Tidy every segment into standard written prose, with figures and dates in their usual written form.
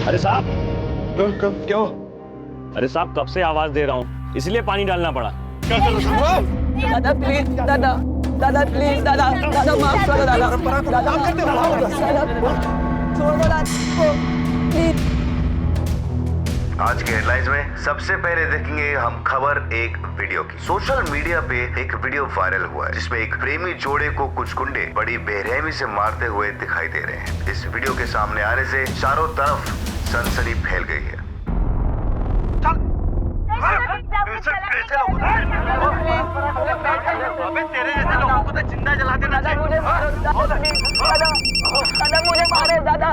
अरे साहब, क्या हो? अरे साहब कब से आवाज दे रहा हूँ, इसलिए पानी डालना पड़ा। दादा प्लीज, दादा दादा प्लीज, दादा दादा माफ करो, दादा दादा छोड़ दो दादा प्लीज। आज के हेडलाइंस में सबसे पहले देखेंगे हम खबर एक वीडियो की। सोशल मीडिया पे एक वीडियो वायरल हुआ है जिसमें एक प्रेमी जोड़े को कुछ गुंडे बड़ी बेरहमी से मारते हुए दिखाई दे रहे हैं। इस वीडियो के सामने आने से चारों तरफ सनसनी फैल गई है। तेरे जैसे लोगों को तो जिंदा जला देना चाहिए। दादा मुझे मारे दादा।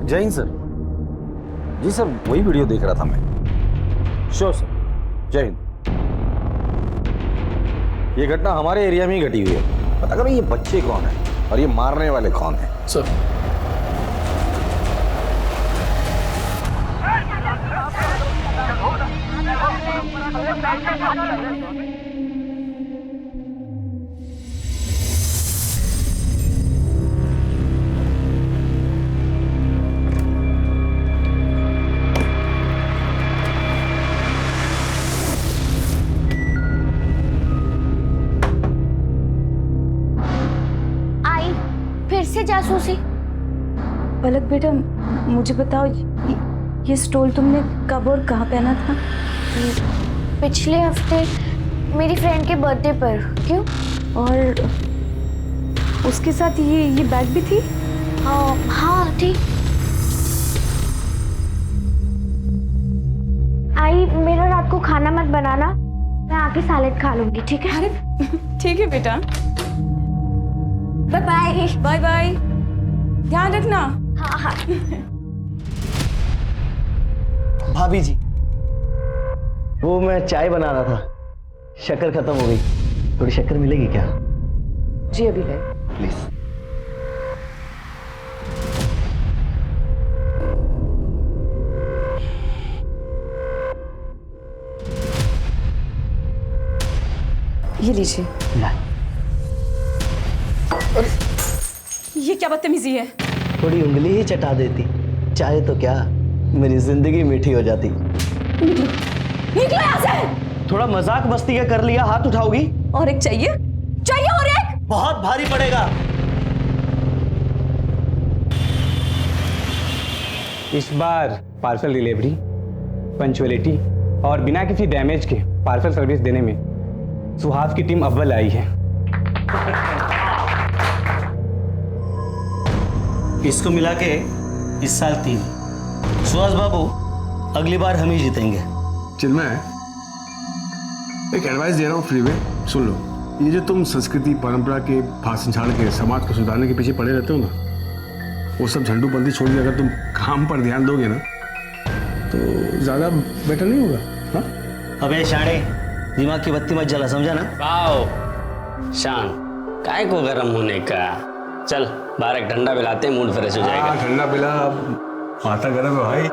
जय हिंद सर। जी सर, वही वीडियो देख रहा था मैं। श्योर सर, जय हिंद। ये घटना हमारे एरिया में ही घटी हुई है। पता करो ये बच्चे कौन है और ये मारने वाले कौन है सर। फिर से जासूसी। पलक बेटा, मुझे बताओ ये स्टोल तुमने कब और कहाँ पहना था? पिछले हफ्ते मेरी फ्रेंड के बर्थडे पर। क्यों? और उसके साथ ये बैग भी थी? हाँ थी। आई, मेरा रात को खाना मत बनाना, मैं आके सैलेड खा लूंगी, ठीक है? अरे ठीक है बेटा, बाय बाय। बाय बाय, ध्यान रखना। हाँ हाँ। भाभी जी, वो मैं चाय बना रहा था, शक्कर खत्म हो गई, थोड़ी शक्कर मिलेगी क्या? जी अभी है प्लीज। ये लीजिए। ये क्या बदतमीजी है? थोड़ी उंगली ही चटा देती, चाहे तो क्या मेरी जिंदगी मीठी हो जाती। निकलो यहाँ से। थोड़ा मजाक मस्ती का कर लिया, हाथ उठाओगी? और एक चाहिए? चाहिए और एक? बहुत भारी पड़ेगा। इस बार पार्सल डिलीवरी, पंचुअलिटी और बिना किसी डैमेज के पार्सल सर्विस देने में सुहास की टीम अव्वल आई है। इसको मिला के इस साल 3। सुहास बाबू, अगली बार हम ही जीतेंगे। चिन्मय, एक एडवाइस दे रहा हूँ फ्री में, सुन लो। ये जो तुम संस्कृति परंपरा के भाषण झाड़ के समाज को सुधारने के पीछे पड़े रहते हो ना, वो सब झंडूबंदी छोड़ के अगर तुम काम पर ध्यान दोगे ना तो ज़्यादा बेटर नहीं होगा? हाँ? अबे शाणे, दिमाग की बत्ती मत जला, समझा ना? वाओ शान, काय को गरम होने का। चल बाहर एक ठंडा पिलाते हैं, मूड फ्रेश हो जाएगा। ठंडा पिला, माथा गर्म है भाई।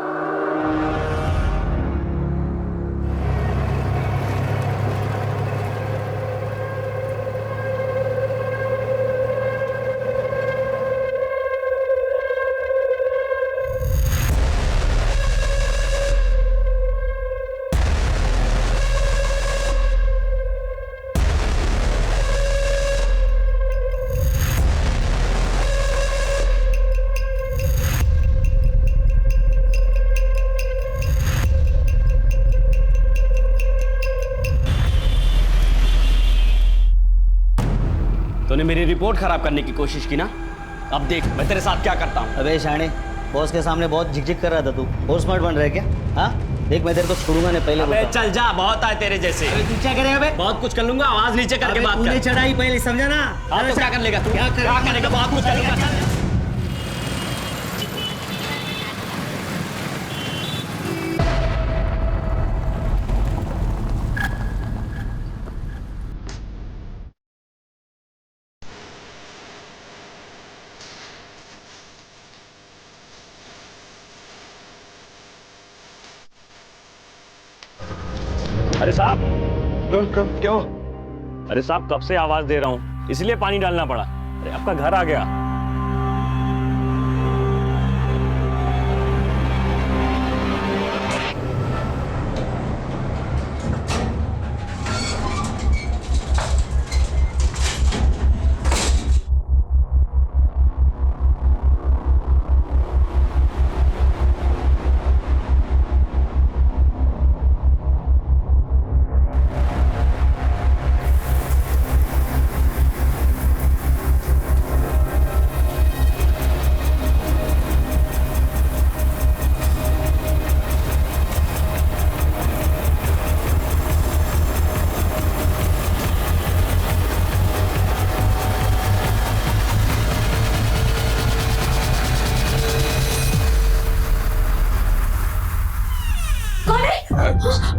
तूने मेरी रिपोर्ट खराब करने की कोशिश की ना, अब देख मैं तेरे साथ क्या करता हूँ। अबे शाणे, बॉस के सामने बहुत झिकझिक कर रहा था तू, और स्मार्ट बन रहा है क्या? हाँ देख, मैं तेरे को छोड़ूंगा नहीं, पहले अबे चल जा, बहुत आए तेरे जैसे। तू क्या करेगा बे? बहुत कुछ कर लूंगा, आवाज नीचे करके बात कर। चढ़ाई पहले, समझा ना? हाँ तो क्या कर लेगा तू? क्या करेगा? बहुत कुछ करेगा। अरे साहब, क्या हो? अरे साहब कब से आवाज दे रहा हूँ, इसलिए पानी डालना पड़ा। अरे आपका घर आ गया।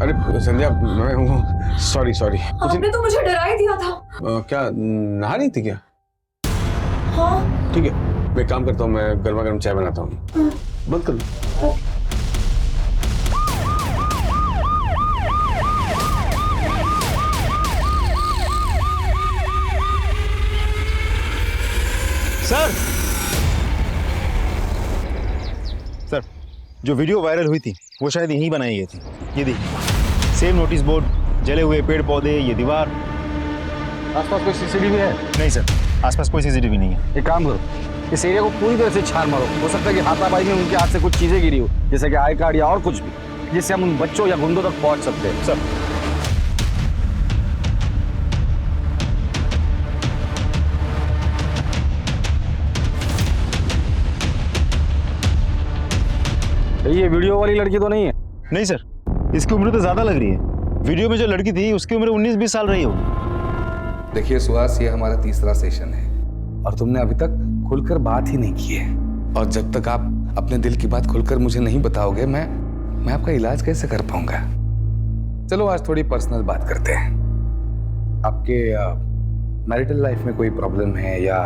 अरे संध्या मैं हूँ, सॉरी सॉरी। आपने तो मुझे डरा ही दिया था। क्या नहा रही थी क्या? हाँ। ठीक है, मैं एक काम करता हूँ, मैं गर्मा गर्म चाय बनाता हूँ। बंद कर लो। सर, जो वीडियो वायरल हुई थी वो शायद यहीं बनाई गई थी। ये देखिए, सेम नोटिस बोर्ड, जले हुए पेड़ पौधे, ये दीवार। आसपास कोई सीसीटीवी है? नहीं सर, आसपास कोई सीसीटीवी नहीं है। एक काम करो, इस एरिया को पूरी तरह से छान मारो। हो सकता है कि हाथापाई में उनके हाथ से कुछ चीजें गिरी हो, जैसे कि आई कार्ड या और कुछ भी, जिससे हम उन बच्चों या गुंडों तक पहुंच सकते हैं। सर, ये वीडियो वाली लड़की तो नहीं है? नहीं सर, इसकी उम्र तो ज्यादा लग रही है। वीडियो में जो लड़की थी उसकी उम्र 19-20 साल रही होगी। देखिए सुहास, ये हमारा तीसरा सेशन है और तुमने अभी तक खुलकर बात ही नहीं की है। और जब तक आप अपने दिल की बात खुलकर मुझे नहीं बताओगे, मैं आपका इलाज कैसे कर पाऊंगा? चलो आज थोड़ी पर्सनल बात करते हैं। आपके मैरिटल लाइफ में कोई प्रॉब्लम है या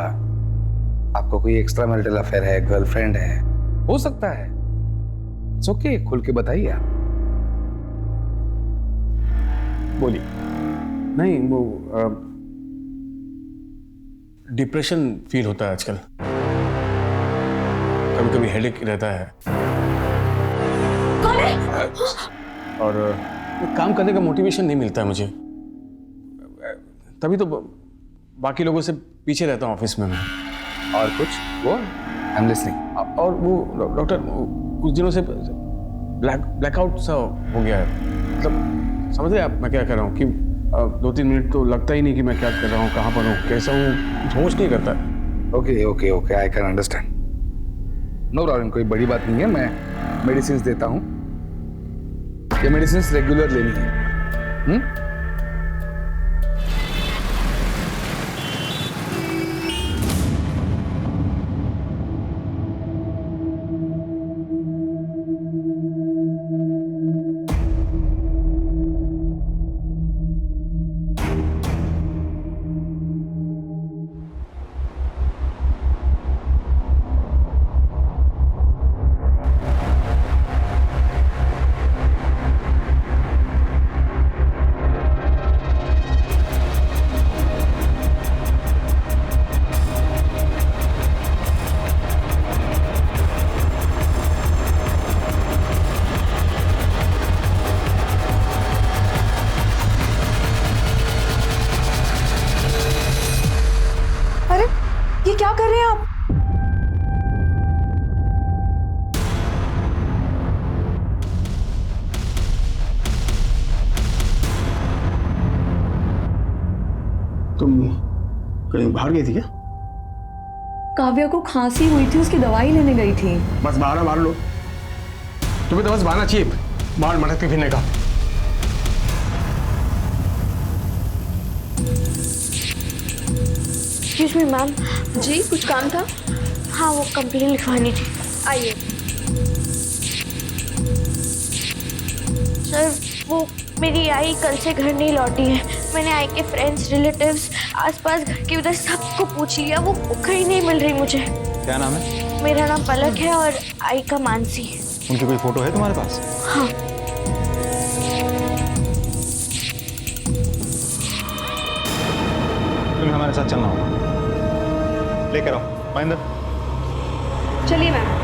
आपको कोई एक्स्ट्रा मैरिटल अफेयर है, गर्लफ्रेंड है? हो सकता है, ओके, खुल के बताइए आप। बोलिए। नहीं, वो डिप्रेशन फील होता है आजकल, कभी कभी हेडेक रहता है। कौन है? और काम करने का मोटिवेशन नहीं मिलता है मुझे, तभी तो बाकी लोगों से पीछे रहता हूँ ऑफिस में मैं। और कुछ? वो आई एम लिसनिंग। और वो डॉक्टर, कुछ दिनों से ब्लैकआउट सा हो गया है। मतलब समझ रहे आप मैं क्या कर रहा हूँ कि 2-3 मिनट तो लगता ही नहीं कि मैं क्या कर रहा हूँ, कहाँ पर हूँ, कैसा हूँ, होश नहीं करता। Okay okay okay, I can understand. No problem, कोई बड़ी बात नहीं है। मैं मेडिसिन देता हूँ, ये मेडिसिन रेगुलर लेनी है। ये क्या कर रहे हैं आप? तुम कहीं बाहर गई थी क्या? काव्या को खांसी हुई थी, उसकी दवाई लेने गई थी। बस बहाना मार लो, तुम्हें तो बस बहाना चाहिए बाहर मटक के फिरने का। Excuse me ma'am. जी, कुछ काम था? हाँ, वो कंप्लेन लिखवानी थी। आइए। सर, वो मेरी आई कल से घर नहीं लौटी है। मैंने आई के फ्रेंड्स, रिलेटिव्स, आसपास घर के उधर सबको पूछ लिया, वो कहीं नहीं मिल रही मुझे। क्या नाम है? मेरा नाम पलक है और आई का मानसी। उनकी कोई फोटो है तुम्हारे पास? हाँ। तुम्हें हमारे साथ चलना होगा, लेकर आओ महेंद्र। चलिए मैम।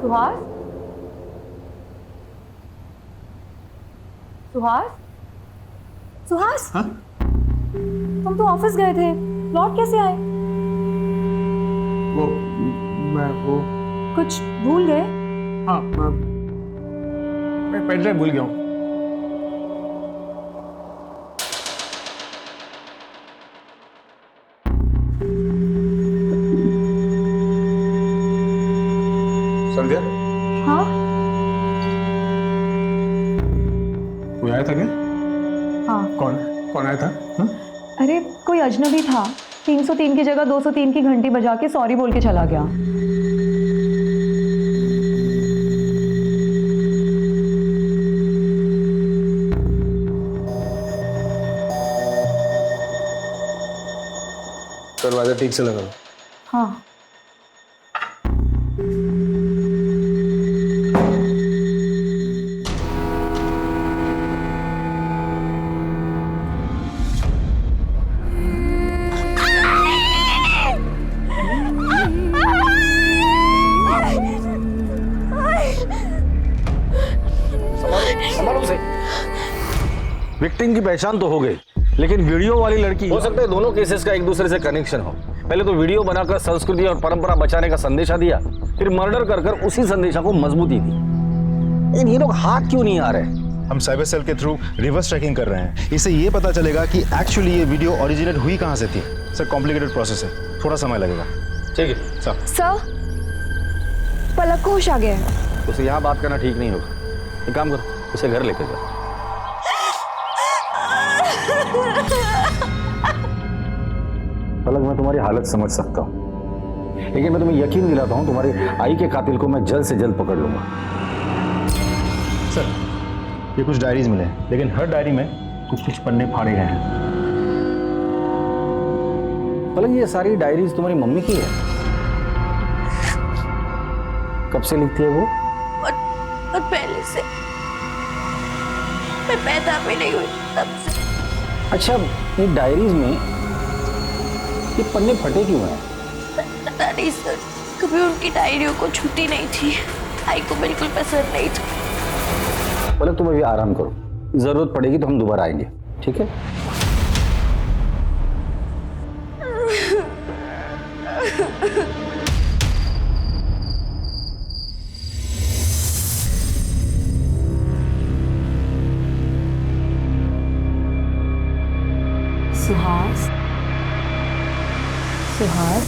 सुहास? सुहास? सुहास? हाँ? तुम तो ऑफिस गए थे, लौट कैसे आए? वो कुछ भूल गए? हाँ, मैं पेन ड्राइव भूल गया हूँ। संध्या, हाँ? कोई आया था क्या? हाँ। कौन आया था? हाँ? अरे कोई अजनबी था, 303 की जगह 203 की घंटी बजा के सॉरी बोल के चला गया। दरवाजा ठीक से लगा लो। हाँ। विक्टिम की पहचान तो हो गई, लेकिन वीडियो वाली लड़की, हो सकता है दोनों केसेस का एक दूसरे से कनेक्शन हो। पहले तो वीडियो बनाकर संस्कृति और परंपरा बचाने का संदेशा दिया, फिर मर्डर कर उसी संदेशा को मजबूती दी। लेकिन ये लोग हाथ क्यों नहीं आ रहे? हम साइबर सेल के थ्रू रिवर्स ट्रैकिंग कर रहे हैं। इससे ये पता चलेगा कि एक्चुअली ये वीडियो ओरिजिनेट हुई कहाँ से थी। सर कॉम्प्लिकेटेड प्रोसेस है, थोड़ा समय लगेगा। ठीक है सर। सर, पलक को होश आ गया है। उसे यहाँ बात करना ठीक नहीं होगा। एक काम करो, उसे घर लेकर जाओ। पलक, मैं तुम्हारी हालत समझ सकता हूँ, लेकिन मैं तुम्हें यकीन दिलाता हूँ तुम्हारी आई के कातिल को मैं जल्द से जल्द पकड़ लूंगा। सर ये कुछ डायरीज मिले हैं, लेकिन हर डायरी में कुछ कुछ पन्ने फाड़े गए हैं। पलक, ये सारी डायरीज तुम्हारी मम्मी की है? कब से लिखती है वो? और पहले से, मैं पैदा भी नहीं हुई तब से। अच्छा, ये डायरीज में ये पन्ने फटे क्यों हैं? पता नहीं सर, कभी उनकी डायरियों को छूती नहीं थी। आई को बिल्कुल पसंद नहीं था। पलक, तुम अभी आराम करो, जरूरत पड़ेगी तो हम दोबारा आएंगे, ठीक है? सुहास? सुहास?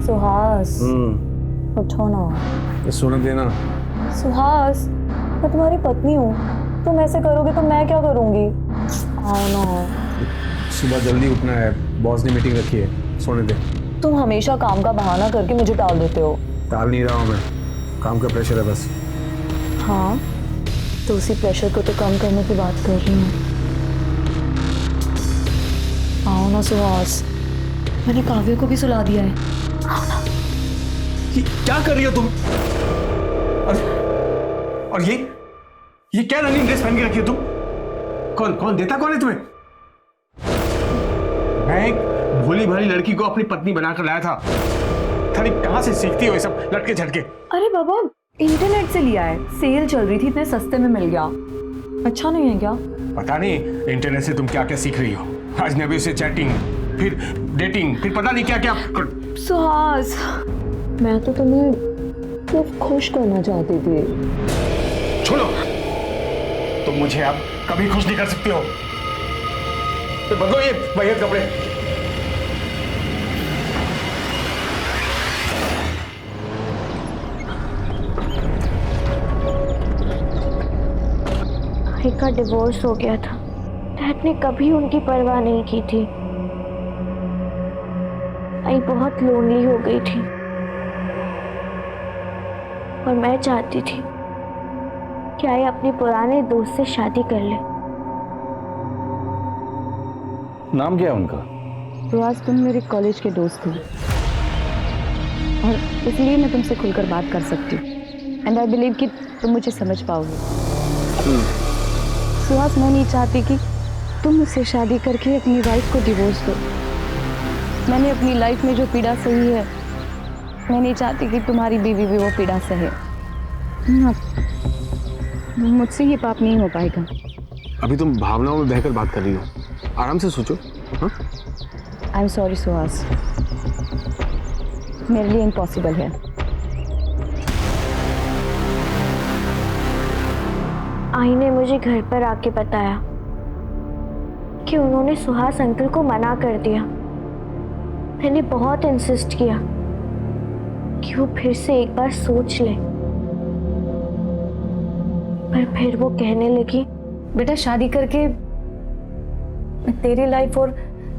सुहास? उठो ना। ये सोने देना। सुहास, मैं तुम्हारी पत्नी हूँ, तुम ऐसे करोगे तो मैं क्या करूँगी? आओ ना। सुबह जल्दी उठना है, बॉस ने मीटिंग रखी है, सोने दे। तुम हमेशा काम का बहाना करके मुझे टाल देते हो। टाल नहीं रहा हूँ मैं, काम का प्रेशर है बस। हाँ, तो उसी प्रेशर को तो कम करने की बात कर रही हूँ। आओ ना सुहास, मैंने काव्य को भी सुला दिया है। आओ ना। क्या कर रही हो तुम? और ये क्या रनिंग ड्रेस पहन के रखी हो तुम? कौन देता कौन है तुम्हें? मैं एक भोली भाली लड़की को अपनी पत्नी बनाकर लाया था। थानी कहां से सीखती हो ये सब लटके झटके? अरे बाबा, इंटरनेट से लिया है, सेल चल रही थी, इतने सस्ते में मिल गया। अच्छा नहीं है क्या? पता नहीं इंटरनेट से तुम क्या क्या सीख रही हो। अजनबी से चैटिंग, फिर डेटिंग, फिर पता नहीं क्या क्या। सुहास, मैं तो तुम्हें सिर्फ खुश करना चाहती थी। छोड़ो, तुम मुझे अब कभी खुश नहीं कर सकते हो। तो बदलो ये वाहियत कपड़े। आई का डिवोर्स हो गया था। डैड ने कभी उनकी परवाह नहीं की थी। आई बहुत लोनली हो गई थी और मैं चाहती थी कि आई अपने पुराने दोस्त से शादी कर ले। नाम क्या है उनका? तो आज तुम मेरे कॉलेज के दोस्त हो और इसलिए मैं तुमसे खुलकर बात कर सकती हूँ। एंड आई बिलीव कि तुम मुझे समझ पाओगे। सुहास, मैं नहीं चाहती कि तुम मुझसे शादी करके अपनी वाइफ को डिवोर्स दो। मैंने अपनी लाइफ में जो पीड़ा सही है मैं नहीं चाहती कि तुम्हारी बीवी भी वो पीड़ा सहे। मुझसे ये पाप नहीं हो पाएगा। अभी तुम भावनाओं में बहकर बात कर रही हो, आराम से सोचो। हाँ? आई एम सॉरी सुहास, मेरे लिए इम्पॉसिबल है। आई ने मुझे घर पर आके बताया कि उन्होंने सुहास अंकल को मना कर दिया। मैंने बहुत इंसिस्ट किया कि वो फिर से एक बार सोच ले, पर फिर वो कहने लगी, बेटा शादी करके मैं तेरी लाइफ और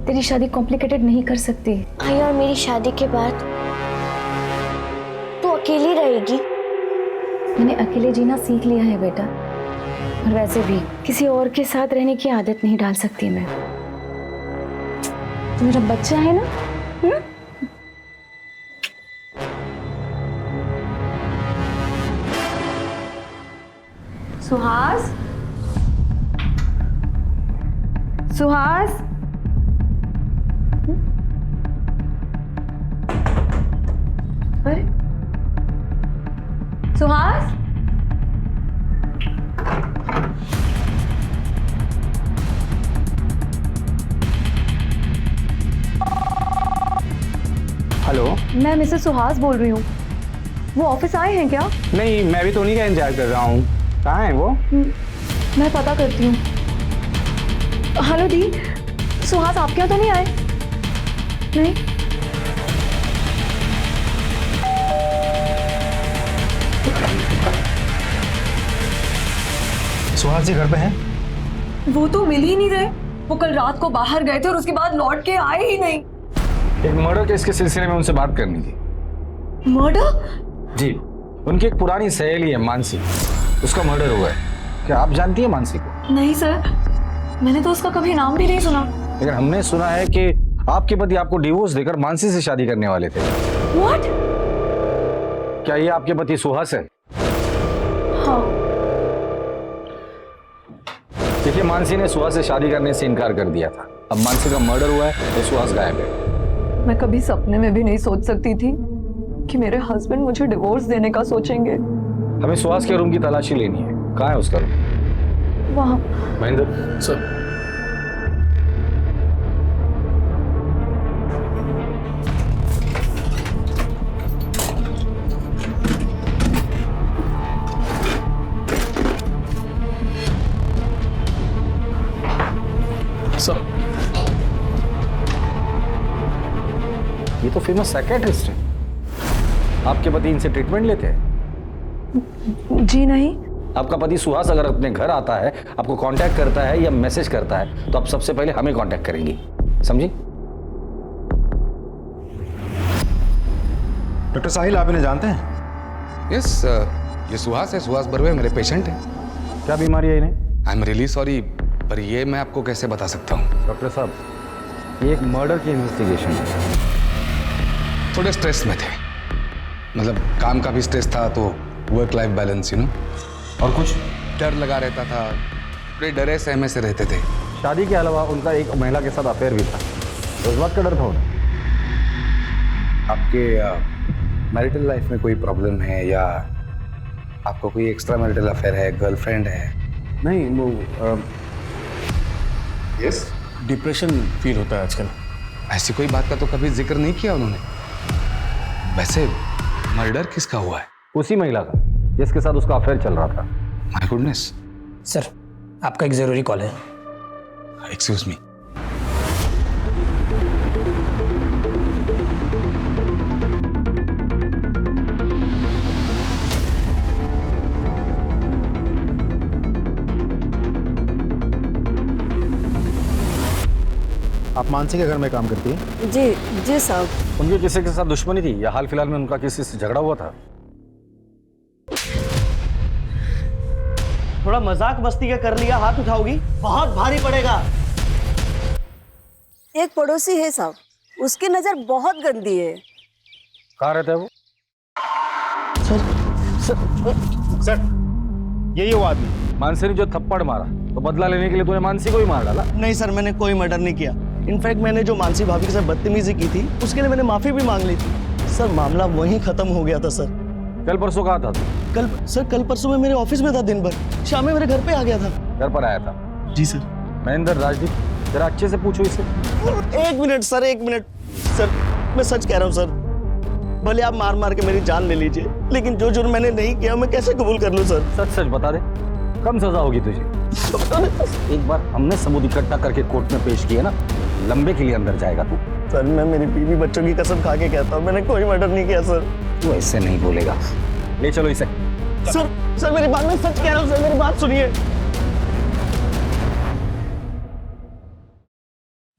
तेरी शादी कॉम्प्लिकेटेड नहीं कर सकती। आई और मेरी शादी के बाद तू अकेली रहेगी। मैंने अकेले जीना सीख लिया है बेटा, और वैसे भी किसी और के साथ रहने की आदत नहीं डाल सकती मैं। तो मेरा बच्चा है ना। सुहास, सुहास, अरे सुहास, हेलो, मैं मिसेस सुहास बोल रही हूँ। वो ऑफिस आए हैं क्या? नहीं, मैं भी तो उन्हीं का इंतजार कर रहा हूँ। कहाँ है वो? मैं पता करती हूँ। हेलो दी, सुहास आपके यहाँ तो नहीं आए? नहीं। सुहास जी घर पे हैं? वो तो मिल ही नहीं रहे। वो कल रात को बाहर गए थे और उसके बाद लौट के आए ही नहीं। एक मर्डर केस के सिलसिले में उनसे बात करनी थी। मर्डर? जी, उनकी एक पुरानी सहेली है मानसी, उसका मर्डर हुआ है। क्या आप जानती है मानसी को? नहीं सर, मैंने तो उसका कभी नाम भी नहीं सुना। लेकिन हमने सुना है कि आपके पति आपको डिवोर्स देकर मानसी से शादी करने वाले थे। What? क्या ये आपके पति सुहास है? हाँ। देखिए, मानसी ने सुहास से शादी करने से इनकार कर दिया था। अब मानसी का मर्डर हुआ है तो सुहास गायब है। मैं कभी सपने में भी नहीं सोच सकती थी कि मेरे हस्बैंड मुझे डिवोर्स देने का सोचेंगे। हमें सुहास के रूम की तलाशी लेनी है। कहाँ है उसका रूम? वहाँ। महेंद्र सर, सर, ये तो फेमस साइकियाट्रिस्ट है। आपके पति इनसे ट्रीटमेंट लेते हैं? जी नहीं। आपका पति सुहास अगर अपने घर आता है, आपको कांटेक्ट करता है या मैसेज करता है, तो आप सबसे पहले हमें कांटेक्ट करेंगी, समझी? डॉक्टर साहिल, आप इन्हें जानते हैं? यस, ये सुहास है, सुहास बर्वे मेरे पेशेंट है। क्या बीमारी है इन्हें? आई एम रियली सॉरी, पर ये मैं आपको कैसे बता सकता हूँ? डॉक्टर साहब, ये एक मर्डर की इन्वेस्टिगेशन है। थोड़े स्ट्रेस में थे, मतलब काम का भी स्ट्रेस था, तो work life balance, you know. और कुछ डर लगा रहता था, बड़े डरे सहमे से रहते थे। शादी के अलावा उनका एक महिला के साथ अफेयर भी था, तो इस बात का डर था उन्हें। आपके मैरिटल लाइफ में कोई प्रॉब्लम है, या आपको कोई एक्स्ट्रा मैरिटल अफेयर है, गर्लफ्रेंड है? नहीं, वो यस, डिप्रेशन फील होता है आजकल। ऐसी कोई बात का तो कभी जिक्र नहीं किया उन्होंने। वैसे मर्डर किसका हुआ है? उसी महिला का जिसके साथ उसका अफेयर चल रहा था। My goodness. सर, आपका एक जरूरी कॉल है। Excuse me. आप मानसी के घर में काम करती हैं? जी जी साहब। उनके किसी के साथ दुश्मनी थी या हाल फिलहाल में उनका किसी से झगड़ा हुआ था? थोड़ा मजाक मस्ती का कर लिया, हाथ उठाओगी? बहुत भारी पड़ेगा। एक पड़ोसी है साहब, उसकी नजर बहुत गंदी है। कहाँ रहता है वो? सर, यही वो आदमी। मानसी ने जो थप्पड़ मारा, तो बदला लेने के लिए तूने मानसी को ही मार डाला? नहीं सर, मैंने कोई मर्डर नहीं किया। इनफैक्ट मैंने जो मानसी भाभी के साथ बदतमीजी की थी, उसके लिए मैंने माफी भी मांग ली थी। सर मामला वहीं खत्म हो गया था सर। कल परसों कहाँ था तू? कल परसों में मेरे ऑफिस में था दिन भर, शाम में मेरे घर पे आ गया था। घर पर आया था? जी सर। महेंद्र, राजदीप, जरा अच्छे से पूछो इसे। एक मिनट सर, एक मिनट सर, मैं सच कह रहा हूँ सर। भले आप मार मार के मेरी जान ले लीजिए, लेकिन जो जुर्म मैंने नहीं किया मैं कैसे कबूल कर लूँ सर? सच सच बता दे, कम सजा होगी तुझे। एक बार हमने सबूत इकट्ठा करके कोर्ट में पेश किया ना, लंबे के लिए अंदर जाएगा तू। सर मैं मेरी बीवी बच्चों की कसम खा के कहता हूँ, मैंने कोई मर्डर नहीं किया सर। तू ऐसे नहीं बोलेगा। ले चलो इसे। सर मेरी बात, मैं सच कह रहा हूँ सर, मेरी बात सुनिए।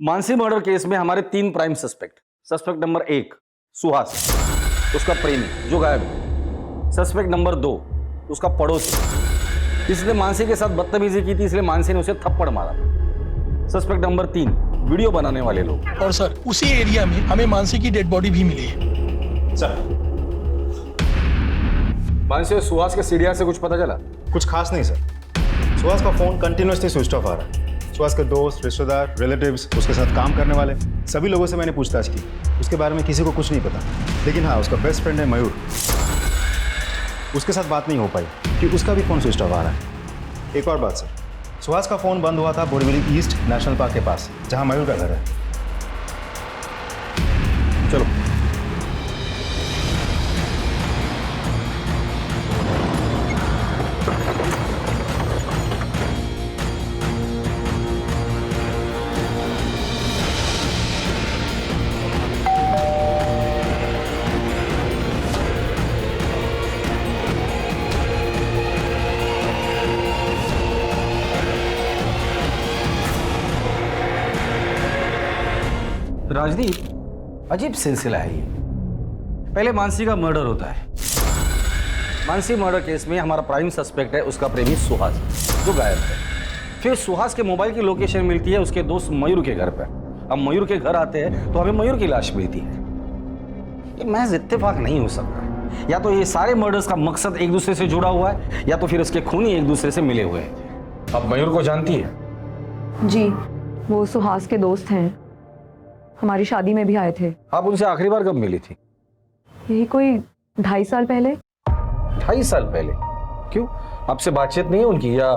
मानसी मर्डर केस में हमारे 3 prime suspect. Suspect number 1 Suhas, उसका प्रेमी जो गायब है। सस्पेक्ट नंबर 2 उसका पड़ोसी, जिसने मानसी के साथ बदतमीजी की थी, इसलिए मानसी ने उसे थप्पड़ मारा। सस्पेक्ट नंबर 3 वीडियो बनाने वाले लोग। और सर उसी एरिया में हमें मानसी की डेड बॉडी भी मिली है। सर मानसी और सुहास के सीढ़िया से कुछ पता चला? कुछ खास नहीं सर। सुहास का फोन कंटिन्यूसली स्विच ऑफ आ रहा है। सुहास के दोस्त, रिश्तेदार, रिलेटिव्स, उसके साथ काम करने वाले सभी लोगों से मैंने पूछताछ की। उसके बारे में किसी को कुछ नहीं पता। लेकिन हाँ, उसका बेस्ट फ्रेंड है मयूर, उसके साथ बात नहीं हो पाई कि उसका भी फ़ोन स्विच ऑफ आ रहा है। एक और बात सर, सुहास का फ़ोन बंद हुआ था बोरीवली ईस्ट नेशनल पार्क के पास, जहाँ मयूर का घर है। चलो। राजदीप, अजीब सिलसिला है ये। पहले मानसी का मर्डर होता है। मानसी मर्डर केस में हमारा प्राइम सस्पेक्ट है उसका प्रेमी सुहास, जो गायब है। फिर सुहास के मोबाइल की लोकेशन मिलती है उसके दोस्त मयूर के घर पर। अब मयूर के घर आते हैं तो हमें मयूर की लाश मिलती है। ये महज इत्तेफाक नहीं हो सकता। या तो ये सारे मर्डर्स का मकसद एक दूसरे से जुड़ा हुआ है, या तो फिर उसके खूनी एक दूसरे से मिले हुए हैं। अब मयूर को जानती है? जी, वो सुहास के दोस्त हैं, हमारी शादी में भी आए थे। आप उनसे आखिरी बार कब मिली थी? यही कोई 2.5 साल पहले। 2.5 साल पहले? क्यों, आपसे बातचीत नहीं उनकी, या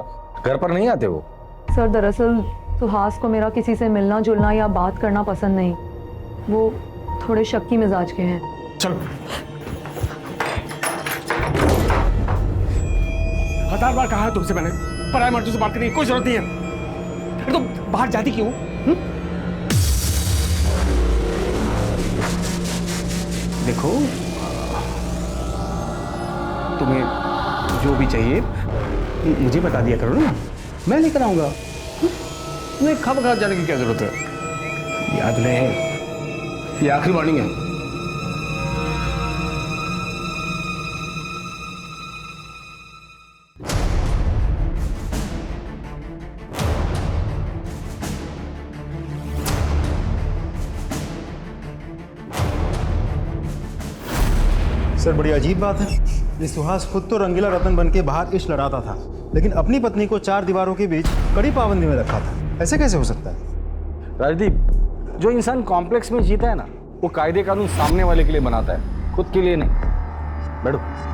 घर पर नहीं आते वो? सर दरअसल सुहास को मेरा किसी से मिलना जुलना या बात करना पसंद नहीं। वो थोड़े शक्की मिजाज के हैं। चलो। 1000 बार कहा है तुमसे मैंने, पराये मर्दों से बात करने की कोई जरूरत नहीं है। तो बाहर जाती क्यों? देखो, तुम्हें जो भी चाहिए मुझे बता दिया करो ना, मैं लेकर आऊंगा। तुम्हें खबर जाने की क्या जरूरत है? याद रहे, ये आखिरी वार्निंग है। सर बड़ी अजीब बात है, ये सुहास खुद तो रंगीला रतन बन के बाहर इश्क लड़ाता था, लेकिन अपनी पत्नी को 4 दीवारों के बीच कड़ी पाबंदी में रखा था। ऐसे कैसे हो सकता है? राजदीप, जो इंसान कॉम्प्लेक्स में जीता है ना, वो कायदे कानून सामने वाले के लिए बनाता है, खुद के लिए नहीं। बैठो।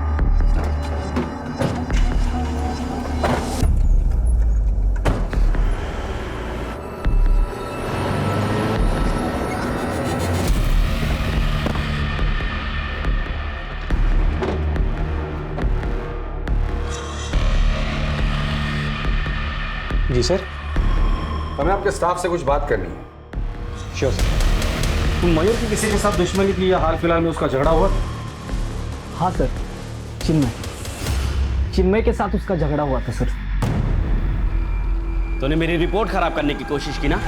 जी सर। हमें आपके स्टाफ से कुछ बात करनी है। Sure sir. तुम मयूर की किसी के साथ दुश्मनी की या हाल फिलहाल में उसका झगड़ा हुआ? हाँ सर, चिन्मय के साथ उसका झगड़ा हुआ था सर। तूने मेरी रिपोर्ट खराब करने की कोशिश की ना,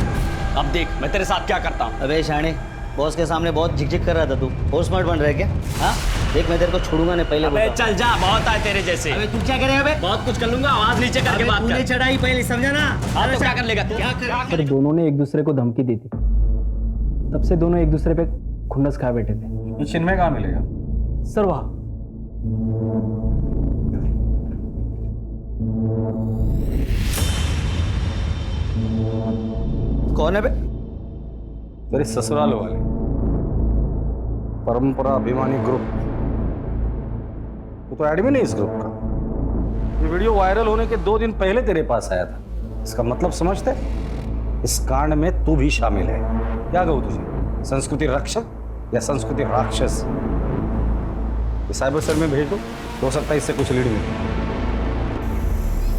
अब देख मैं तेरे साथ क्या करता हूँ। अबे शाणे, बॉस के सामने बहुत झिकझिक कर रहा था तू। बहुत स्मार्ट बन रहा है क्या? हाँ देख, मैं तेरे को छोड़ूंगा नहीं, पहले अबे चल जा, बहुत आए तेरे जैसे। अबे तू क्या करेगा? अबे बहुत कुछ कर लूंगा, आवाज नीचे करके बात कर। चढ़ाई पहले, समझा ना? हाँ तो क्या कर लेगा? क्या सर दोनों ने एक दूसरे को धमकी दी थी, तब से दोनों एक दूसरे पे खुन्नस खाए बैठे थे। ये चिन्मय कहाँ मिलेगा? सर वहाँ। कौन है बे? तेरे ससुराल वाले। परंपरा अभिमानी ग्रुप, वो तो एडमिन है इस ग्रुप का। ये वीडियो वायरल होने के 2 दिन पहले तेरे पास आया था। इसका मतलब समझते? इस कांड में तू भी शामिल है। क्या कहूं तुझे, संस्कृति रक्षक या संस्कृति राक्षस? ये साइबर सेल में भेज दो, हो सकता है इससे कुछ लीड मिले।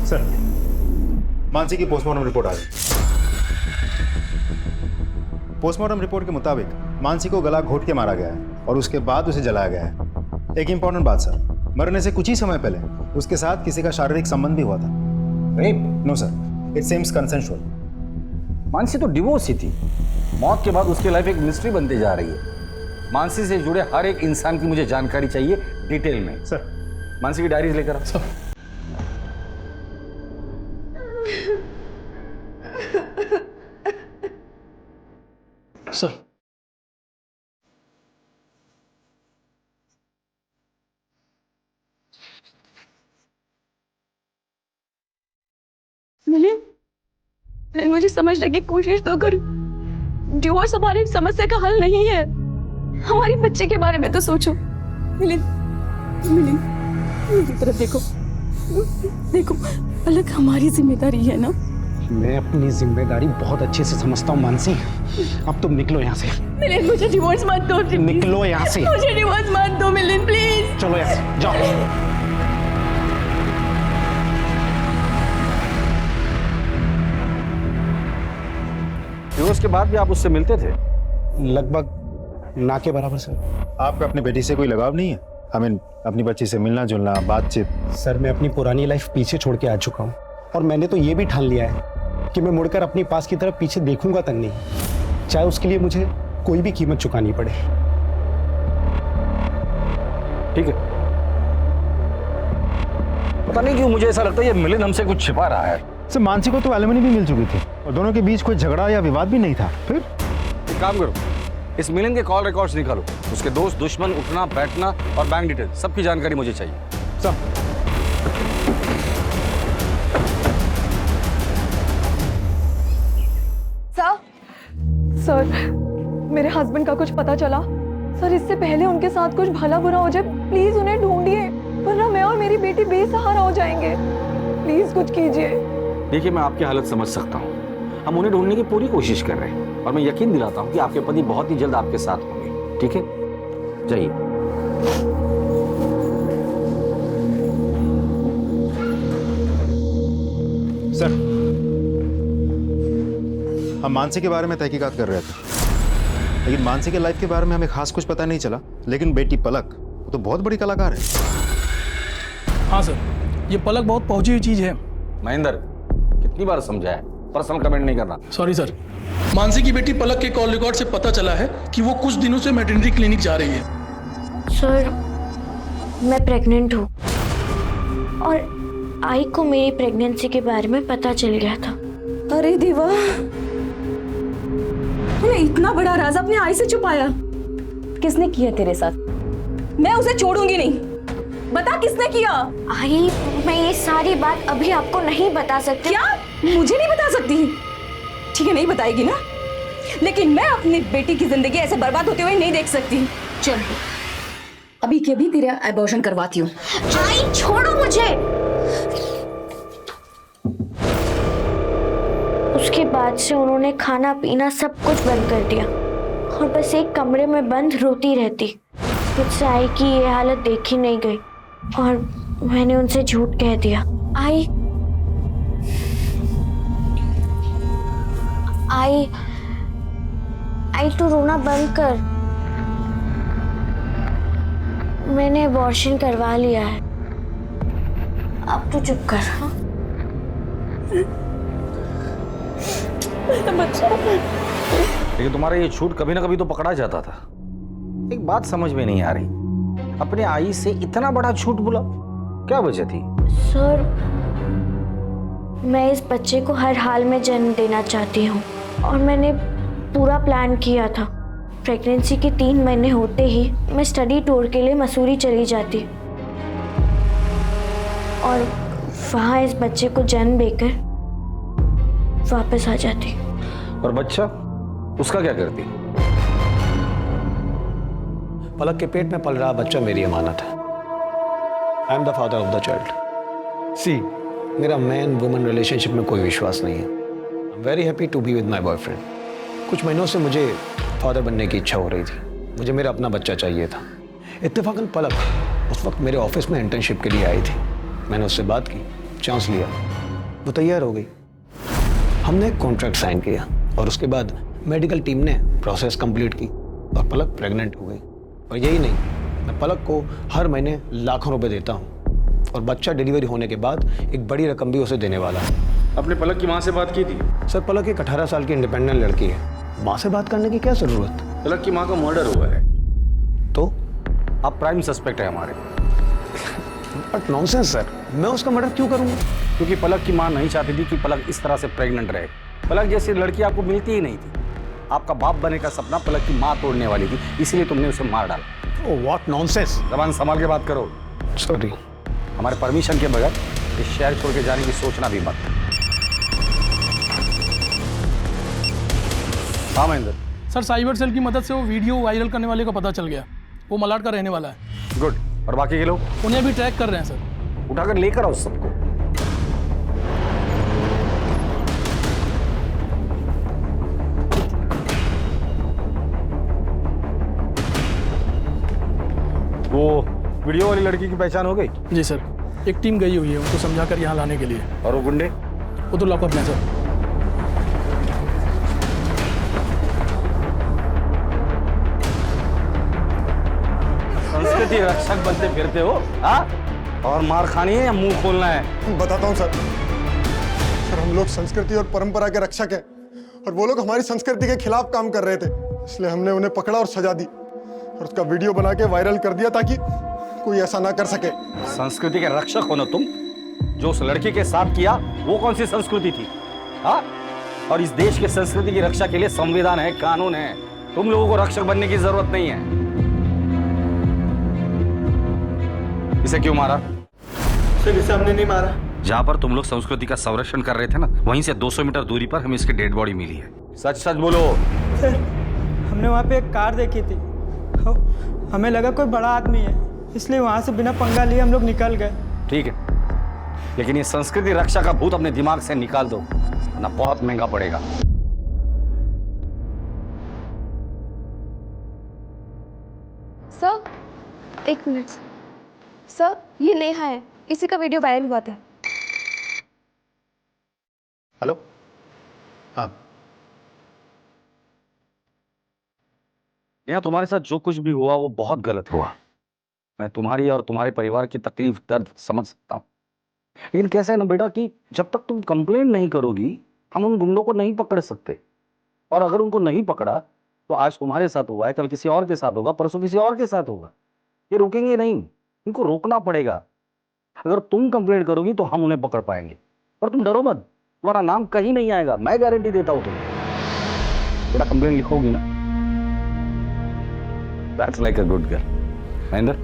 सर, मानसी की पोस्टमार्टम रिपोर्ट आ गई। पोस्टमार्टम रिपोर्ट के मुताबिक मानसी को गला घोट के मारा गया है और उसके बाद उसे जलाया गया है। एक इंपॉर्टेंट बात सर, मरने से कुछ ही समय पहले उसके साथ किसी का शारीरिक संबंध भी हुआ था। Rape? No sir, it seems consensual. Mansi तो डिवोर्स ही थी। मौत के बाद उसकी लाइफ एक मिस्ट्री बनती जा रही है। मानसी से जुड़े हर एक इंसान की मुझे जानकारी चाहिए डिटेल में। सर, मानसी की डायरीज लेकर आओ। सर मिलिंद, मुझे समझने की कोशिश तो कर। डिवोर्स हमारी समस्या का हल नहीं है। हमारी बच्चे के बारे में तो सोचो। मिलिंद, मिलिंद, मेरी तरफ देखो, देखो, पलक हमारी जिम्मेदारी है ना। मैं अपनी जिम्मेदारी बहुत अच्छे से समझता हूँ मानसी। अब तुम निकलो यहाँ से। मिलिंद, मुझे डिवोर्स मत दो। निकलो यहाँ से। मुझे डिवोर्स मत दो मिलिंद, प्लीज। चलो यहाँ से, जाओ। डिवोर्स के बाद भी आप उससे मिलते थे? लगभग ना के बराबर सर। आपका अपनी बेटी से कोई लगाव नहीं है? अपनी बच्ची से मिलना जुलना, बातचीत? सर, मैं अपनी पुरानी लाइफ पीछे छोड़ के आ चुका हूँ और मैंने तो ये भी ठान लिया है कि मैं मुड़कर अपनी पास की तरफ पीछे देखूंगा तक नहीं, चाहे उसके लिए मुझे कोई भी कीमत चुकानी पड़े। ठीक है। पता नहीं क्यों मुझे ऐसा लगता है ये मिलिंद हमसे कुछ छिपा रहा है। सर, मानसी को तो एलिमनी भी मिल चुकी थी और दोनों के बीच कोई झगड़ा या विवाद भी नहीं था। फिर एक काम करो, इस मिलिंद के कॉल रिकॉर्ड्स निकालो। उसके दोस्त, दुश्मन, उठना बैठना और बैंक डिटेल सबकी जानकारी मुझे चाहिए। सर, मेरे हस्बैंड का कुछ पता चला? सर, इससे पहले उनके साथ कुछ भला बुरा हो जाए, प्लीज उन्हें ढूंढिए, वरना मैं और मेरी बेटी बेसहारा हो जाएंगे। प्लीज कुछ कीजिए। देखिए, मैं आपकी हालत समझ सकता हूँ। हम उन्हें ढूंढने की पूरी कोशिश कर रहे हैं और मैं यकीन दिलाता हूँ कि आपके पति बहुत ही जल्द आपके साथ होंगे। ठीक है, जाइए। सर, हम मानसी के बारे में तहकीकात कर रहे थे, लेकिन मानसी के लाइफ के बारे में हमें खास कुछ पता नहीं चला। लेकिन बेटी पलक, वो तो बहुत बड़ी कलाकार है। हाँ सर, ये पलक बहुत पहुंची हुई चीज है। महेंद्र, कितनी बार समझाया, पर्सनल कमेंट नहीं करना। Sorry sir. मानसी की बेटी पलक के कॉल रिकॉर्ड से पता चला है कि वो कुछ दिनों से मैटरनिटी क्लिनिक जा रही है। सर, मैं प्रेग्नेंट हूँ और आई को मेरी प्रेगनेंसी के बारे में पता चल गया था। अरे देवा, तूने इतना बड़ा राज अपने आई से छुपाया। किसने किया तेरे साथ? मैं उसे छोड़ूंगी नहीं। बता किसने किया? आई, मैं ये सारी बात अभी आपको नहीं बता सकती। क्या? मुझे नहीं बता सकती? ठीक है, नहीं बताएगी ना, लेकिन मैं अपनी बेटी की जिंदगी ऐसे बर्बाद होते हुए नहीं देख सकती। चल, अभी के अभी तेरा एबॉर्शन करवाती हूँ। आई, छोड़ो मुझे। उसके बाद से उन्होंने खाना पीना सब कुछ बंद कर दिया और बस एक कमरे में बंद रोती रहती। मुझसे आई की ये हालत देखी नहीं गई और मैंने उनसे झूठ कह दिया। आई तू रोना बंद कर। मैंने अबॉर्शन करवा लिया है, अब तू चुप कर। हाँ? लेकिन तुम्हारा ये झूठ कभी ना कभी तो पकड़ा जाता था। एक बात समझ में नहीं आ रही, अपने आई से इतना बड़ा झूठ बोला, क्या वजह थी? सर, मैं इस बच्चे को हर हाल में जन्म देना चाहती हूँ और मैंने पूरा प्लान किया था। प्रेगनेंसी के 3 महीने होते ही मैं स्टडी टूर के लिए मसूरी चली जाती और वहाँ इस बच्चे को जन्म देकर वापस आ जाती। और बच्चा, उसका क्या करती? पलक के पेट में पल रहा बच्चा मेरी अमानत है। I am the father of the child. See, मेरा मैन वुमन रिलेशनशिप में कोई विश्वास नहीं है। I am very happy to be with my boyfriend. कुछ महीनों से मुझे फादर बनने की इच्छा हो रही थी। मुझे मेरा अपना बच्चा चाहिए था। इत्तेफाकन पलक उस वक्त मेरे ऑफिस में इंटर्नशिप के लिए आई थी। मैंने उससे बात की, चांस लिया, वो तैयार हो गई। हमने एक कॉन्ट्रैक्ट साइन किया और उसके बाद मेडिकल टीम ने प्रोसेस कंप्लीट की और पलक प्रेग्नेंट हो गई। और यही नहीं, मैं पलक को हर महीने लाखों रुपए देता हूँ और बच्चा डिलीवरी होने के बाद एक बड़ी रकम भी उसे देने वाला है। अपने पलक की माँ से बात की थी? सर, पलक एक 18 साल की इंडिपेंडेंट लड़की है। माँ से बात करने की क्या जरूरत? पलक की माँ का मर्डर हुआ है तो आप प्राइम सस्पेक्ट है हमारे। बट नॉनसेंस सर, मैं उसका मर्डर क्यों करूँगा? क्योंकि पलक की माँ नहीं चाहती थी कि पलक इस तरह से प्रेग्नेंट रहे। पलक जैसी लड़की आपको मिलती ही नहीं थी। आपका बाप बनने का सपना पलक की माँ तोड़ने वाली थी, इसलिए तुमने उसे मार डाला। Oh what nonsense. जबान संभाल के बात करो। सॉरी। हमारे परमिशन के बगैर इस शहर छोड़ के जाने की सोचना भी मत। हाँ महेंद्र सर, साइबर सेल की मदद से वो वीडियो वायरल करने वाले का पता चल गया। वो मलाड का रहने वाला है। गुड। और बाकी के लोग? उन्हें भी ट्रैक कर रहे हैं सर। उठाकर लेकर आओ सबको। वो वीडियो वाली लड़की की पहचान हो गई? जी सर, एक टीम गई हुई है उनको समझाकर यहाँ लाने के लिए। और वो गुंडे? वो तो लॉकअप में सर। संस्कृति रक्षक बनते फिरते हो, हाँ? और मार खानी है या मुंह खोलना है? बताता हूँ सर। सर, हम लोग संस्कृति और परंपरा के रक्षक हैं और वो लोग हमारी संस्कृति के खिलाफ काम कर रहे थे, इसलिए हमने उन्हें पकड़ा और सजा दी और उसका वीडियो बना के वायरल कर दिया ताकि कोई ऐसा ना कर सके। संस्कृति के रक्षक हो ना तुम? जो उस लड़की के साथ किया वो कौन सी संस्कृति थी, हाँ? और इस देश के संस्कृति की रक्षा के लिए संविधान है, कानून है। तुम लोगों को रक्षक बनने की जरूरत नहीं है। इसे क्यों मारा? सर, इसे हमने नहीं मारा। जहाँ पर तुम लोग संस्कृति का संरक्षण कर रहे थे ना, वहीं से 200 मीटर दूरी पर हमें इसकी डेड बॉडी मिली है। सच सच बोलो। सर, हमने वहाँ पे एक कार देखी थी। हमें लगा कोई बड़ा आदमी है, इसलिए वहाँ से बिना पंगा लिए हम लोग निकल गए। ठीक है, लेकिन ये संस्कृति रक्षा का भूत अपने दिमाग से निकाल दो, वरना बहुत महंगा पड़ेगा। सर, एक मिनट सर, ये नेहा है, इसी का वीडियो वायरल हुआ था। हेलो। हाँ नेहा, तुम्हारे साथ जो कुछ भी हुआ वो बहुत गलत हुआ। मैं तुम्हारी और तुम्हारे परिवार की तकलीफ दर्द समझ सकता हूँ, लेकिन कैसा है ना बेटा कि जब तक तुम कंप्लेन नहीं करोगी हम उन गुंडों को नहीं पकड़ सकते। और अगर उनको नहीं पकड़ा तो आज तुम्हारे साथ हुआ है, कल किसी और के साथ होगा, परसों किसी और के साथ होगा। ये रुकेंगे नहीं, इनको रोकना पड़ेगा। अगर तुम कंप्लेन करोगी तो हम उन्हें पकड़ पाएंगे। और तुम डरो मत, तुम्हारा नाम कहीं नहीं आएगा, मैं गारंटी देता हूं तुम्हें। बेटा कंप्लेन लिखोगी ना? That's like a good girl. Mahendra,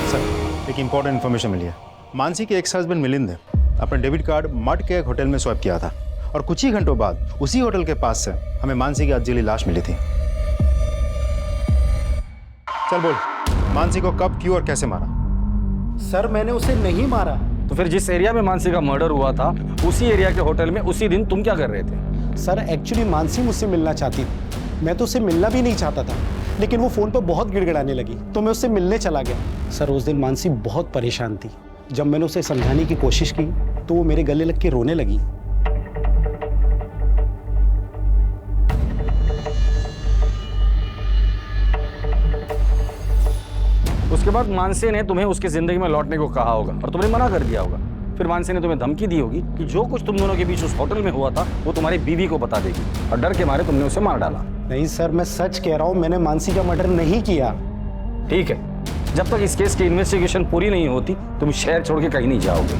sir, एक इंपॉर्टेंट इन्फॉर्मेशन मिली है। मानसी के एक्स हस्बैंड मिलिंद ने अपना डेबिट कार्ड मड के एक होटल में स्वैप किया था और कुछ ही घंटों बाद उसी होटल के पास से हमें मानसी की अधजली लाश मिली थी। चल बोल, मानसी को कब, क्यों और कैसे मारा? सर, मैंने उसे नहीं मारा। तो फिर जिस एरिया में मानसी का मर्डर हुआ था उसी एरिया के होटल में उसी दिन तुम क्या कर रहे थे? सर, एक्चुअली मानसी मुझसे मिलना चाहती थी। मैं तो उससे मिलना भी नहीं चाहता था, लेकिन वो फोन पर बहुत गिड़गिड़ाने लगी तो मैं उससे मिलने चला गया। सर, उस दिन मानसी बहुत परेशान थी। जब मैंने उसे समझाने की कोशिश की तो वो मेरे गले लग के रोने लगी। उसके बाद मानसी ने तुम्हें उसकी जिंदगी में लौटने को कहा होगा और तुमने मना कर दिया होगा। फिर मानसी ने तुम्हें धमकी दी होगी कि जो कुछ तुम दोनों के बीच उस होटल में हुआ था वो तुम्हारी बीवी को बता देगी, और डर के मारे तुमने उसे मार डाला। नहीं सर, मैं सच कह रहा हूं, मैंने मानसी का मर्डर नहीं किया। ठीक है, जब तक इस केस की इन्वेस्टिगेशन पूरी नहीं होती तुम शहर छोड़ के कहीं नहीं जाओगे।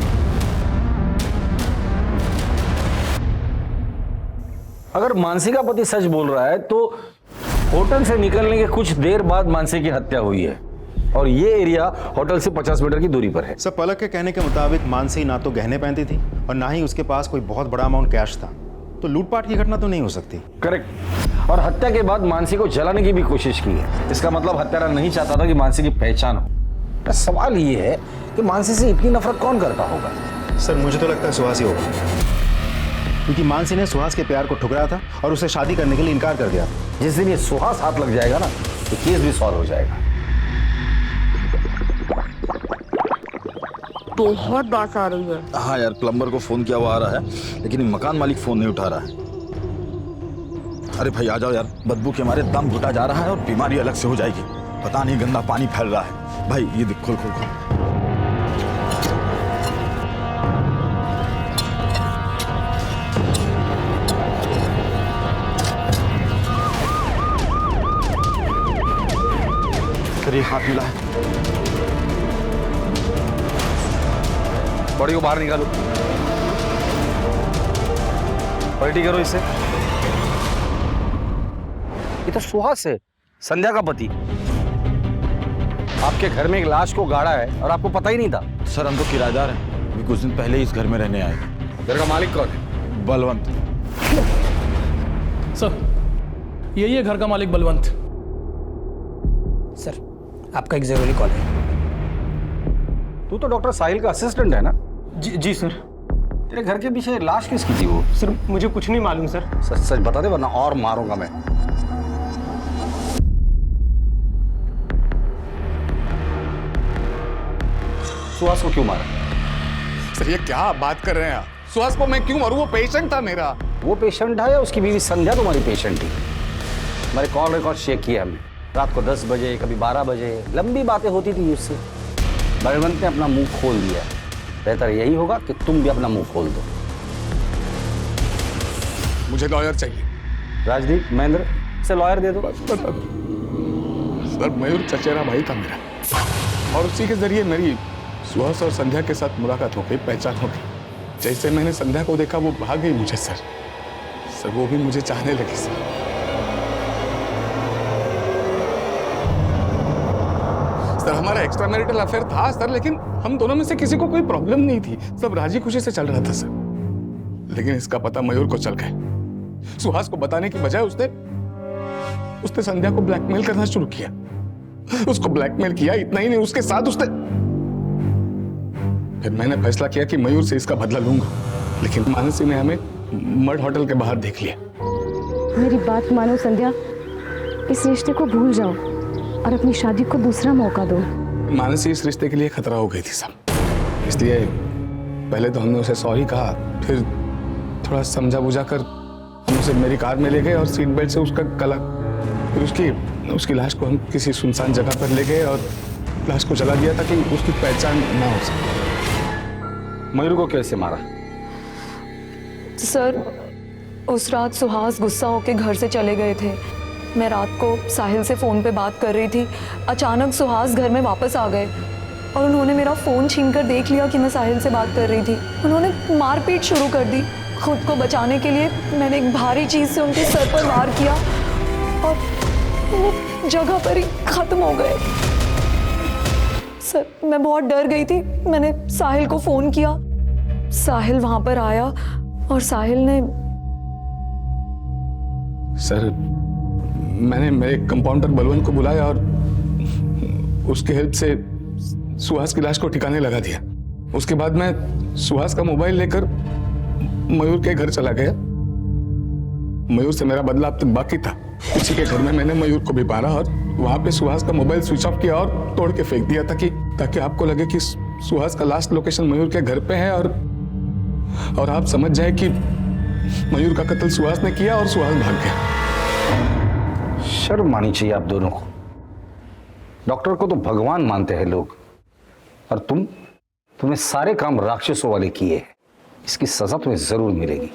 अगर मानसी का पति सच बोल रहा है तो होटल से निकलने के कुछ देर बाद मानसी की हत्या हुई है और ये एरिया होटल से 50 मीटर की दूरी पर है। सर, पलक के कहने के मुताबिक मानसी ना तो गहने पहनती थी और ना ही उसके पास कोई बहुत बड़ा अमाउंट कैश था। तो लूटपाट की घटना तो नहीं हो सकती। करेक्ट। और हत्या के बाद मानसी को जलाने की भी कोशिश की है। इसका मतलब हत्यारा नहीं चाहता था कि मानसी की पहचान हो। सवाल ये है कि मानसी से इतनी नफरत कौन करता होगा? सर मुझे तो लगता है सुहास ही होगा, क्योंकि मानसी ने सुहास के प्यार को ठुकराया था और उसे शादी करने के लिए इनकार कर दिया। जिस दिन ये सुहास हाथ लग जाएगा ना, तो केस भी सॉल्व हो जाएगा। बहुत बात आ रही है। हाँ यार, प्लम्बर को फोन किया हुआ आ रहा है, लेकिन मकान मालिक फोन नहीं उठा रहा है। अरे भाई आ जाओ यार, बदबू के हमारे दम घुटा जा रहा है और बीमारी अलग से हो जाएगी। पता नहीं गंदा पानी फैल रहा है। भाई ये देख, खोल खोल खोल। सर ये हाथ मिला है। बॉडी को बाहर निकालो, पलटी करो इसे। ये तो सुहास है, संध्या का पति। आपके घर में एक लाश को गाड़ा है और आपको पता ही नहीं था? सर हम तो किराएदार हैं, अभी कुछ दिन पहले ही इस घर में रहने आए। घर का मालिक कौन है? बलवंत। सर यही है घर का मालिक बलवंत। सर आपका एक जरूरी कॉल है। तू तो डॉक्टर साहिल का असिस्टेंट है ना? जी सर। तेरे घर के पीछे लाश किसकी थी वो? सर मुझे कुछ नहीं मालूम सर। सच सच बता दे वरना और मारूंगा मैं। सुहास को क्यों मारा? सर ये क्या बात कर रहे हैं आप? सुहास को मैं क्यों मारूं? वो पेशेंट था मेरा। वो पेशेंट था या उसकी बीवी संध्या तुम्हारी पेशेंट थी? हमारे कॉल रिकॉर्ड चेक किया हमने। रात को 10 बजे, कभी 12 बजे लंबी बातें होती थी उससे। बलवंत ने अपना मुंह खोल दिया। बेहतर यही होगा कि तुम भी अपना मुंह खोल दो। मुझे लॉयर चाहिए। राजदीप, महेंद्र से लॉयर दे दो। सर मयूर चचेरा भाई था मेरा, और उसी के जरिए मेरी सुहास और संध्या के साथ मुलाकात हो गई, पहचान हो गई। जैसे मैंने संध्या को देखा वो भाग गई मुझे सर वो भी मुझे चाहने लगी सर। सर हमारा एक्स्ट्रा मैरिटल अफेयर था सर, लेकिन हम दोनों में से किसी को कोई प्रॉब्लम नहीं थी। सब राजी खुशी से चल रहा था सर। लेकिन इसका पता मयूर को चल गया। सुहास को बताने की बजाय उसने संध्या को ब्लैकमेल करना शुरू किया। उसको ब्लैकमेल किया, इतना ही नहीं उसके साथ उसने। फिर मैंने फैसला किया कि मयूर से इसका बदला लूंगा, लेकिन मानसी ने हमें मड होटल के बाहर देख लिया। मेरी बात मानो संध्या, इस रिश्ते को भूल जाओ और अपनी शादी को दूसरा मौका दो। मानसी इस रिश्ते के लिए खतरा हो गई थी सब, इसलिए पहले तो हमने उसे सॉरी कहा, फिर थोड़ा समझा बुझा कर हम उसे मेरी कार में ले गए और सीट बेल्ट से उसका गला, फिर उसकी लाश को हम किसी सुनसान जगह पर ले गए और लाश को जला दिया ताकि उसकी पहचान ना हो सके। मयूर को कैसे मारा? सर उस रात सुहास गुस्सा होकर घर से चले गए थे। मैं रात को साहिल से फ़ोन पे बात कर रही थी। अचानक सुहास घर में वापस आ गए और उन्होंने मेरा फ़ोन छीनकर देख लिया कि मैं साहिल से बात कर रही थी। उन्होंने मारपीट शुरू कर दी। खुद को बचाने के लिए मैंने एक भारी चीज़ से उनके सर पर वार किया और वो जगह पर ही ख़त्म हो गए। सर मैं बहुत डर गई थी। मैंने साहिल को फ़ोन किया, साहिल वहाँ पर आया और साहिल ने सर मैंने मेरे कंपाउंडर बलवंत को बुलाया और उसकी हेल्प से सुहास की लाश को ठिकाने लगा दिया। उसके बाद मैं सुहास का मोबाइल लेकर मयूर के घर चला गया। मयूर से मेरा बदला अब तक बाकी था। उसी के घर में मैंने मयूर को भी मारा और वहां पे सुहास का मोबाइल स्विच ऑफ किया और तोड़ के फेंक दिया ताकि आपको लगे कि सुहास का लास्ट लोकेशन मयूर के घर पे है और आप समझ जाए कि मयूर का कत्ल सुहास ने किया और सुहास भाग गया। शर्म आनी चाहिए आप दोनों को। डॉक्टर को तो भगवान मानते हैं लोग, और तुमने सारे काम राक्षसों वाले किए। इसकी सजा तुम्हें जरूर मिलेगी।